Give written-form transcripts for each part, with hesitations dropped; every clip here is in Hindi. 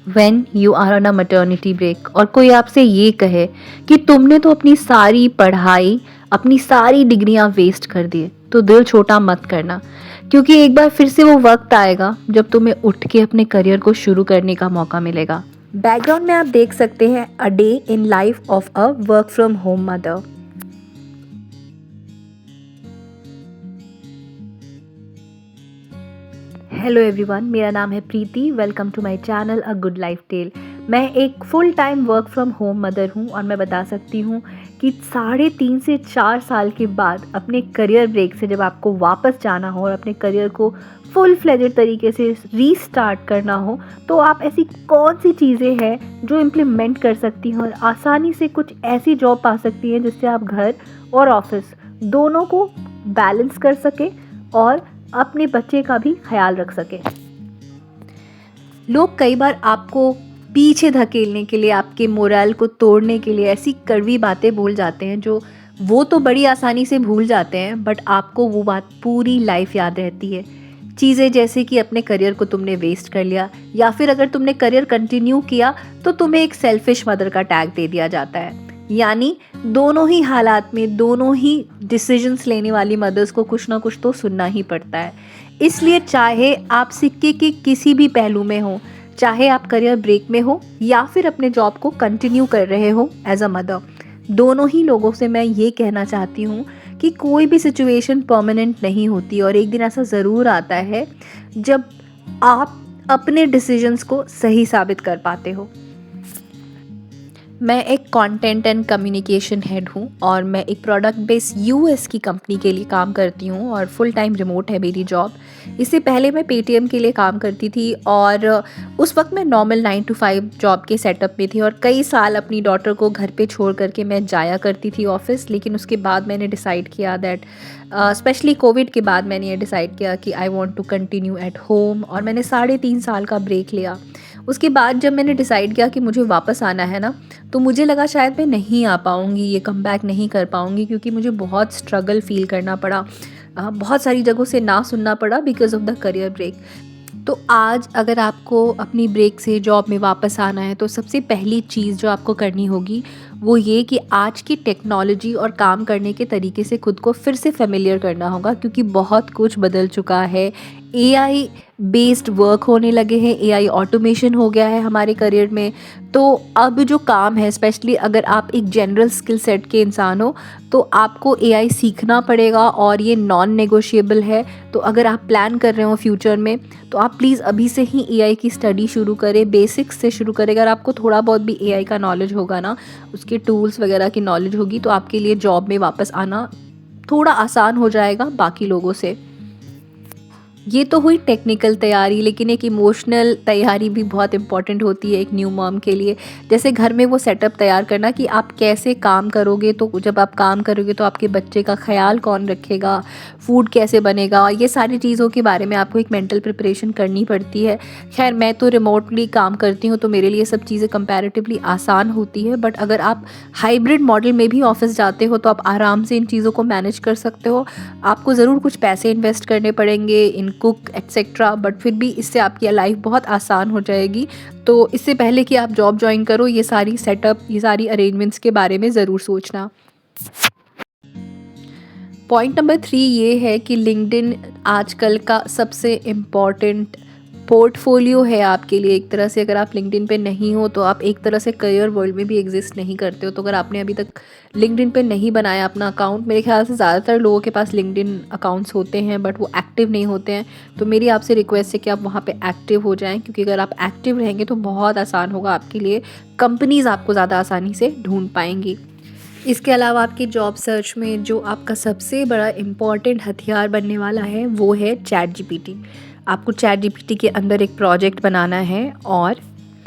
When you are on a maternity break और कोई आपसे ये कहे कि तुमने तो अपनी सारी पढ़ाई, अपनी सारी डिग्रियां वेस्ट कर दी, तो दिल छोटा मत करना, क्योंकि एक बार फिर से वो वक्त आएगा जब तुम्हें उठ के अपने करियर को शुरू करने का मौका मिलेगा। बैकग्राउंड में आप देख सकते हैं a day in life of a work from home mother. Hello everyone, मेरा नाम है Preeti. Welcome to my channel a good life tale. मैं एक full time work from home mother हूँ और मैं बता सकती हूँ कि 3.5 से 4 साल के बाद अपने करियर ब्रेक से जब आपको वापस जाना हो और अपने करियर को फुल फ्लेजेड तरीके से रीस्टार्ट करना हो, तो आप ऐसी कौन सी चीज़ें हैं जो इम्प्लीमेंट कर सकती हैं और आसानी से कुछ ऐसी जॉब पा सकती हैं जिससे आप घर और ऑफिस दोनों को बैलेंस कर सकें और अपने बच्चे का भी ख्याल रख सके। लोग कई बार आपको पीछे धकेलने के लिए, आपके मोरल को तोड़ने के लिए ऐसी कड़वी बातें बोल जाते हैं जो वो तो बड़ी आसानी से भूल जाते हैं, बट आपको वो बात पूरी लाइफ याद रहती है। चीज़ें जैसे कि अपने करियर को तुमने वेस्ट कर लिया, या फिर अगर तुमने करियर कंटिन्यू किया तो तुम्हें एक सेल्फिश मदर का टैग दे दिया जाता है। यानी दोनों ही हालात में, दोनों ही डिसीजंस लेने वाली मदर्स को कुछ ना कुछ तो सुनना ही पड़ता है। इसलिए चाहे आप सिक्के के किसी भी पहलू में हो, चाहे आप करियर ब्रेक में हो या फिर अपने जॉब को कंटिन्यू कर रहे हो एज अ मदर, दोनों ही लोगों से मैं ये कहना चाहती हूँ कि कोई भी सिचुएशन परमानेंट नहीं होती और एक दिन ऐसा ज़रूर आता है जब आप अपने डिसीजंस को सही साबित कर पाते हो। मैं एक कंटेंट एंड कम्युनिकेशन हेड हूँ और मैं एक प्रोडक्ट बेस्ड यूएस की कंपनी के लिए काम करती हूँ और फुल टाइम रिमोट है मेरी जॉब। इससे पहले मैं पेटीएम के लिए काम करती थी और उस वक्त मैं नॉर्मल 9 to 5 जॉब के सेटअप में थी और कई साल अपनी डॉटर को घर पे छोड़ करके मैं जाया करती थी ऑफिस। लेकिन उसके बाद मैंने डिसाइड किया दैट स्पेशली कोविड के बाद मैंने ये डिसाइड किया कि I want to continue at home और मैंने 3.5 साल का ब्रेक लिया। उसके बाद जब मैंने डिसाइड किया कि मुझे वापस आना है ना, तो मुझे लगा शायद मैं नहीं आ पाऊँगी, ये कम बैक नहीं कर पाऊँगी, क्योंकि मुझे बहुत स्ट्रगल फ़ील करना पड़ा, बहुत सारी जगहों से ना सुनना पड़ा because of the career break. तो आज अगर आपको अपनी ब्रेक से जॉब में वापस आना है, तो सबसे पहली चीज़ जो आपको करनी होगी वो ये कि आज की टेक्नोलॉजी और काम करने के तरीके से खुद को फिर से फ़ैमिलियर करना होगा, क्योंकि बहुत कुछ बदल चुका है। एआई बेस्ड वर्क होने लगे हैं, एआई ऑटोमेशन हो गया है हमारे करियर में। तो अब जो काम है, स्पेशली अगर आप एक जनरल स्किल सेट के इंसान हो, तो आपको एआई सीखना पड़ेगा और ये नॉन नेगोशिएबल है। तो अगर आप प्लान कर रहे हो फ्यूचर में, तो आप प्लीज़ अभी से ही एआई की स्टडी शुरू करें, बेसिक्स से शुरू करें। अगर आपको थोड़ा बहुत भी एआई का नॉलेज होगा ना, उसके टूल्स वगैरह की नॉलेज होगी, तो आपके लिए जॉब में वापस आना थोड़ा आसान हो जाएगा बाकी लोगों से। ये तो हुई टेक्निकल तैयारी, लेकिन एक इमोशनल तैयारी भी बहुत इम्पॉर्टेंट होती है एक न्यू मॉम के लिए। जैसे घर में वो सेटअप तैयार करना कि आप कैसे काम करोगे, तो जब आप काम करोगे तो आपके बच्चे का ख्याल कौन रखेगा, फूड कैसे बनेगा, ये सारी चीज़ों के बारे में आपको एक मेंटल प्रिपरेशन करनी पड़ती है। खैर, मैं तो रिमोटली काम करती हूँ, तो मेरे लिए सब चीज़ें कंपैरेटिवली आसान होती है, बट अगर आप हाइब्रिड मॉडल में भी ऑफिस जाते हो तो आप आराम से इन चीज़ों को मैनेज कर सकते हो। आपको ज़रूर कुछ पैसे इन्वेस्ट करने पड़ेंगे इन कुक एट्सेट्रा, बट फिर भी इससे आपकी लाइफ बहुत आसान हो जाएगी। तो इससे पहले कि आप जॉब ज्वाइन करो, ये सारी सेटअप, ये सारी अरेंजमेंट्स के बारे में ज़रूर सोचना। पॉइंट नंबर 3 ये है कि लिंक्डइन आजकल का सबसे इम्पॉर्टेंट पोर्टफोलियो है आपके लिए। एक तरह से अगर आप लिंक्डइन पे नहीं हो तो आप एक तरह से करियर वर्ल्ड में भी एग्जिस्ट नहीं करते हो। तो अगर आपने अभी तक लिंक्डइन पे नहीं बनाया अपना अकाउंट, मेरे ख्याल से ज़्यादातर लोगों के पास लिंक्डइन अकाउंट्स होते हैं बट वो एक्टिव नहीं होते हैं, तो मेरी आपसे रिक्वेस्ट है कि आप वहाँ पे एक्टिव हो जाएं, क्योंकि अगर आप एक्टिव रहेंगे तो बहुत आसान होगा आपके लिए, कंपनीज़ आपको ज़्यादा आसानी से ढूंढ पाएंगी। इसके अलावा आपकी जॉब सर्च में जो आपका सबसे बड़ा इम्पॉर्टेंट हथियार बनने वाला है वो है चैट जीपीटी। आपको चैट जीपीटी के अंदर एक प्रोजेक्ट बनाना है और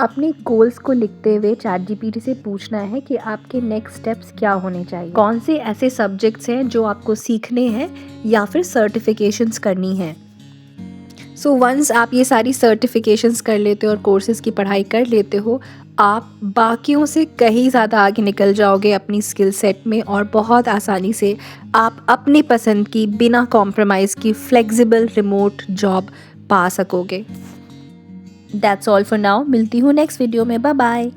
अपने गोल्स को लिखते हुए चैट जीपीटी से पूछना है कि आपके नेक्स्ट स्टेप्स क्या होने चाहिए, कौन से ऐसे सब्जेक्ट्स हैं जो आपको सीखने हैं या फिर सर्टिफिकेशंस करनी है। सो वंस आप ये सारी सर्टिफिकेशंस कर लेते हो और कोर्सेज़ की पढ़ाई कर लेते हो, आप बाकियों से कहीं ज़्यादा आगे निकल जाओगे अपनी स्किल सेट में और बहुत आसानी से आप अपनी पसंद की, बिना कॉम्प्रोमाइज़ की फ्लेक्सिबल रिमोट जॉब पा सकोगे। दैट्स ऑल फॉर नाउ, मिलती हूँ नेक्स्ट वीडियो में, बाय बाय।